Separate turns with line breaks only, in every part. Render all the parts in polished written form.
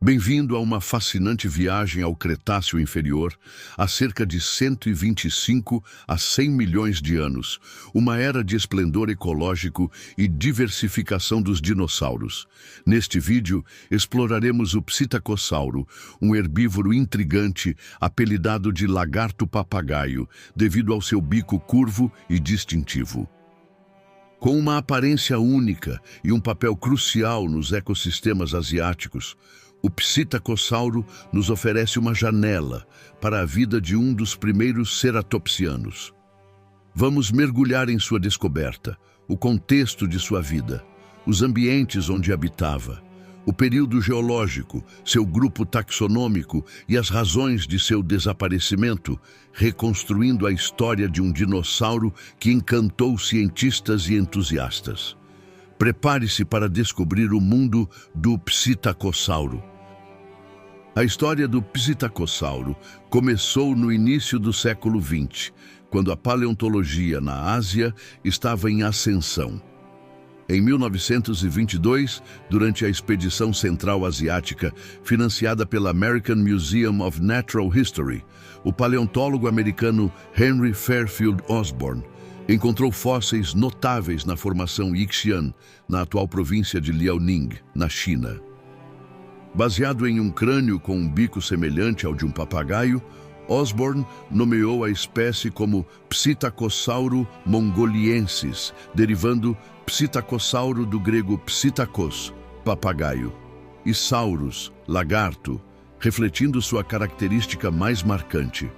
Bem-vindo a uma fascinante viagem ao Cretáceo Inferior, há cerca de 125 a 100 milhões de anos, uma era de esplendor ecológico e diversificação dos dinossauros. Neste vídeo, exploraremos o psitacossauro, um herbívoro intrigante apelidado de lagarto-papagaio, devido ao seu bico curvo e distintivo. Com uma aparência única e um papel crucial nos ecossistemas asiáticos, o psitacossauro nos oferece uma janela para a vida de um dos primeiros ceratopsianos. Vamos mergulhar em sua descoberta, o contexto de sua vida, os ambientes onde habitava, o período geológico, seu grupo taxonômico e as razões de seu desaparecimento, reconstruindo a história de um dinossauro que encantou cientistas e entusiastas. Prepare-se para descobrir o mundo do psitacossauro. A história do psitacossauro começou no início do século XX, quando a paleontologia na Ásia estava em ascensão. Em 1922, durante a Expedição Central Asiática, financiada pela American Museum of Natural History, o paleontólogo americano Henry Fairfield Osborn encontrou fósseis notáveis na formação Yixian, na atual província de Liaoning, na China. Baseado em um crânio com um bico semelhante ao de um papagaio, Osborn nomeou a espécie como Psitacossauro mongoliensis, derivando psitacossauro do grego psitakos, papagaio, e saurus, lagarto, refletindo sua característica mais marcante.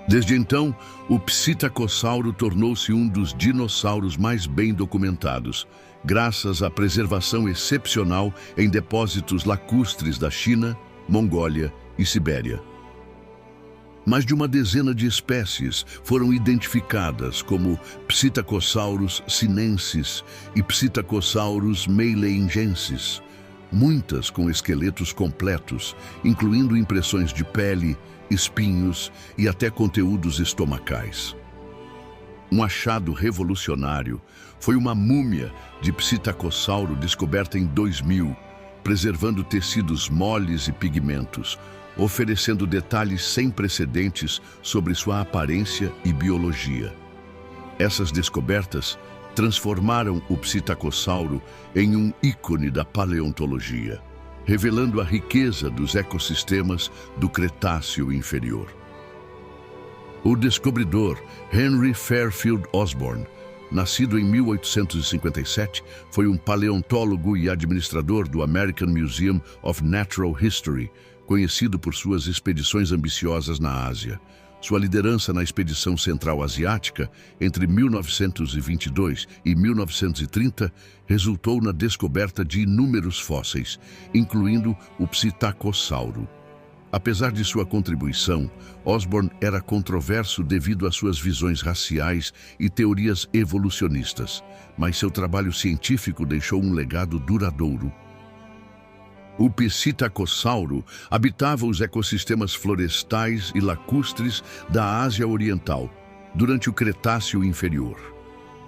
Desde então, o psitacossauro tornou-se um dos dinossauros mais bem documentados, graças à preservação excepcional em depósitos lacustres da China, Mongólia e Sibéria. Mais de uma dezena de espécies foram identificadas como Psittacosaurus sinensis e Psittacosaurus meileingensis, muitas com esqueletos completos, incluindo impressões de pele, espinhos e até conteúdos estomacais. Um achado revolucionário foi uma múmia de psitacossauro descoberta em 2000, preservando tecidos moles e pigmentos, oferecendo detalhes sem precedentes sobre sua aparência e biologia. Essas descobertas transformaram o psitacossauro em um ícone da paleontologia, revelando a riqueza dos ecossistemas do Cretáceo Inferior. O descobridor Henry Fairfield Osborn, nascido em 1857, foi um paleontólogo e administrador do American Museum of Natural History, conhecido por suas expedições ambiciosas na Ásia. Sua liderança na Expedição Central Asiática, entre 1922 e 1930, resultou na descoberta de inúmeros fósseis, incluindo o psitacossauro. Apesar de sua contribuição, Osborn era controverso devido às suas visões raciais e teorias evolucionistas, mas seu trabalho científico deixou um legado duradouro. O psitacossauro habitava os ecossistemas florestais e lacustres da Ásia Oriental durante o Cretáceo Inferior.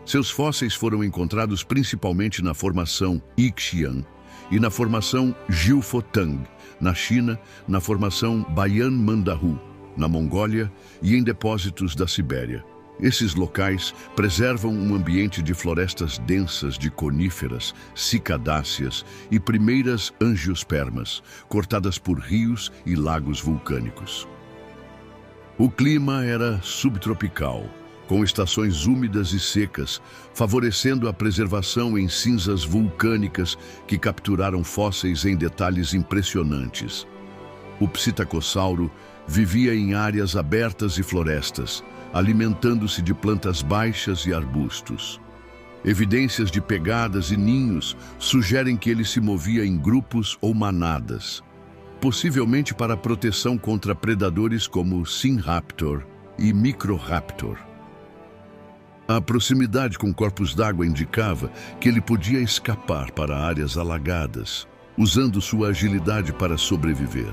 Seus fósseis foram encontrados principalmente na formação Yixian e na formação Jiufotang, na China, na formação Bayan Mandahu, na Mongólia e em depósitos da Sibéria. Esses locais preservam um ambiente de florestas densas de coníferas, cicadáceas e primeiras angiospermas, cortadas por rios e lagos vulcânicos. O clima era subtropical, com estações úmidas e secas, favorecendo a preservação em cinzas vulcânicas que capturaram fósseis em detalhes impressionantes. O psitacossauro vivia em áreas abertas e florestas, alimentando-se de plantas baixas e arbustos. Evidências de pegadas e ninhos sugerem que ele se movia em grupos ou manadas, possivelmente para proteção contra predadores como Synraptor e Microraptor. A proximidade com corpos d'água indicava que ele podia escapar para áreas alagadas, usando sua agilidade para sobreviver.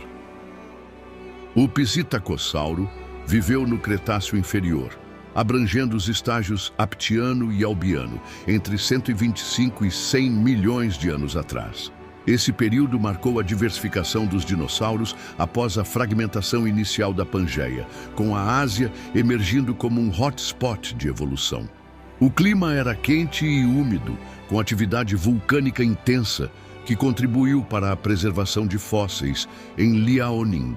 O psitacossauro viveu no Cretáceo Inferior, abrangendo os estágios Aptiano e Albiano, entre 125 e 100 milhões de anos atrás. Esse período marcou a diversificação dos dinossauros após a fragmentação inicial da Pangeia, com a Ásia emergindo como um hotspot de evolução. O clima era quente e úmido, com atividade vulcânica intensa, que contribuiu para a preservação de fósseis em Liaoning.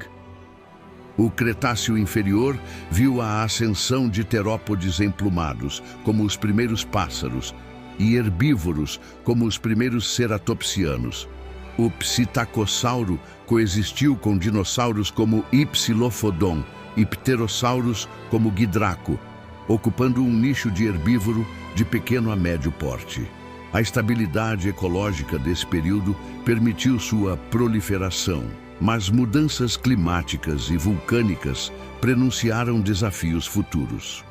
O Cretáceo Inferior viu a ascensão de terópodes emplumados, como os primeiros pássaros, e herbívoros, como os primeiros ceratopsianos. O Psittacossauro coexistiu com dinossauros como Hypsilophodon e pterossauros como Guidraco, ocupando um nicho de herbívoro de pequeno a médio porte. A estabilidade ecológica desse período permitiu sua proliferação, mas mudanças climáticas e vulcânicas prenunciaram desafios futuros.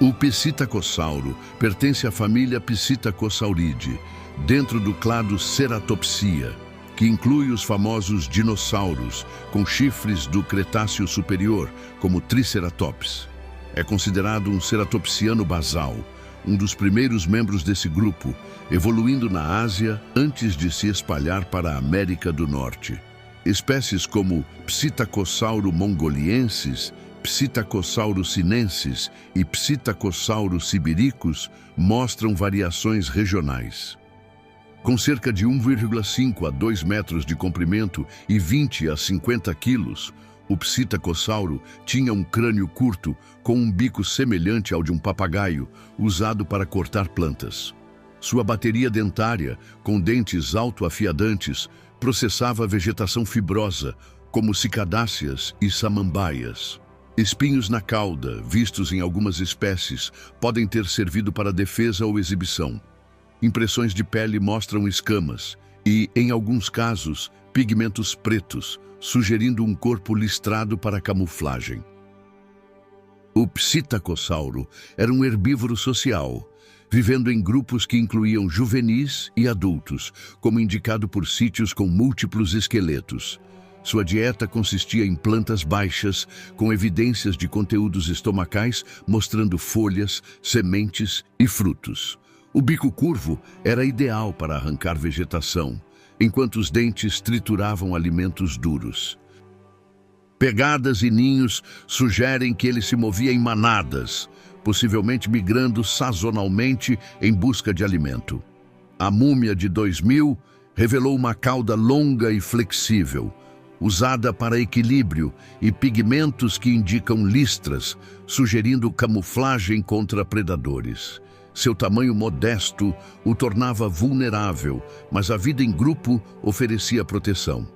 O Psittacossauro pertence à família Psittacossauridae, dentro do clado Ceratopsia, que inclui os famosos dinossauros com chifres do Cretáceo Superior, como Triceratops. É considerado um ceratopsiano basal, um dos primeiros membros desse grupo, evoluindo na Ásia antes de se espalhar para a América do Norte. Espécies como Psittacossauro mongoliensis, Psittacossauro sinensis e Psittacossauro sibiricus mostram variações regionais. Com cerca de 1,5 a 2 metros de comprimento e 20 a 50 quilos, o Psittacossauro tinha um crânio curto com um bico semelhante ao de um papagaio, usado para cortar plantas. Sua bateria dentária, com dentes autoafiadantes, processava vegetação fibrosa, como cicadáceas e samambaias. Espinhos na cauda, vistos em algumas espécies, podem ter servido para defesa ou exibição. Impressões de pele mostram escamas e, em alguns casos, pigmentos pretos, sugerindo um corpo listrado para camuflagem. O Psittacossauro era um herbívoro social, vivendo em grupos que incluíam juvenis e adultos, como indicado por sítios com múltiplos esqueletos. Sua dieta consistia em plantas baixas, com evidências de conteúdos estomacais mostrando folhas, sementes e frutos. O bico curvo era ideal para arrancar vegetação, enquanto os dentes trituravam alimentos duros. Pegadas e ninhos sugerem que ele se movia em manadas, possivelmente migrando sazonalmente em busca de alimento. A múmia de 2000 revelou uma cauda longa e flexível, usada para equilíbrio e pigmentos que indicam listras, sugerindo camuflagem contra predadores. Seu tamanho modesto o tornava vulnerável, mas a vida em grupo oferecia proteção.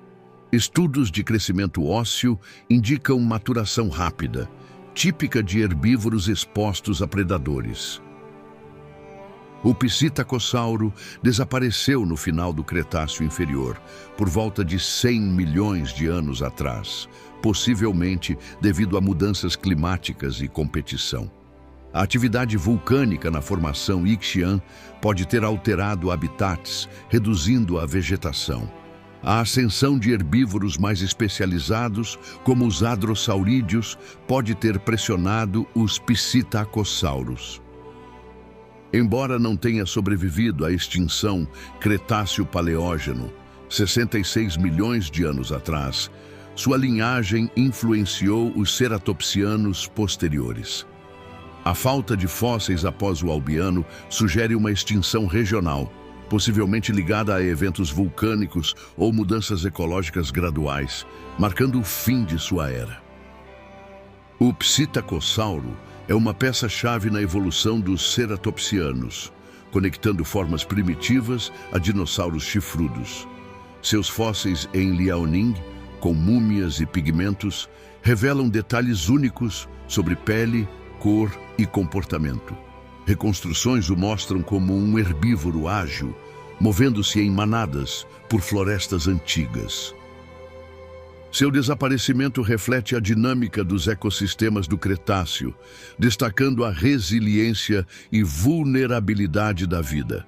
Estudos de crescimento ósseo indicam maturação rápida, típica de herbívoros expostos a predadores. O Psittacossauro desapareceu no final do Cretáceo Inferior, por volta de 100 milhões de anos atrás, possivelmente devido a mudanças climáticas e competição. A atividade vulcânica na formação Ixian pode ter alterado habitats, reduzindo a vegetação. A ascensão de herbívoros mais especializados, como os hadrossaurídeos, pode ter pressionado os Psittacossauros. Embora não tenha sobrevivido à extinção Cretáceo-Paleógeno, 66 milhões de anos atrás, sua linhagem influenciou os ceratopsianos posteriores. A falta de fósseis após o Albiano sugere uma extinção regional, possivelmente ligada a eventos vulcânicos ou mudanças ecológicas graduais, marcando o fim de sua era. O Psittacossauro é uma peça-chave na evolução dos ceratopsianos, conectando formas primitivas a dinossauros chifrudos. Seus fósseis em Liaoning, com múmias e pigmentos, revelam detalhes únicos sobre pele, cor e comportamento. Reconstruções o mostram como um herbívoro ágil, movendo-se em manadas por florestas antigas. Seu desaparecimento reflete a dinâmica dos ecossistemas do Cretáceo, destacando a resiliência e vulnerabilidade da vida.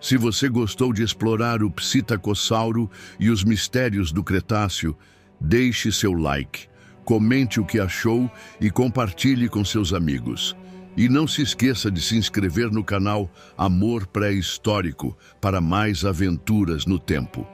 Se você gostou de explorar o Psittacossauro e os mistérios do Cretáceo, deixe seu like, comente o que achou e compartilhe com seus amigos. E não se esqueça de se inscrever no canal Amor Pré-Histórico para mais aventuras no tempo.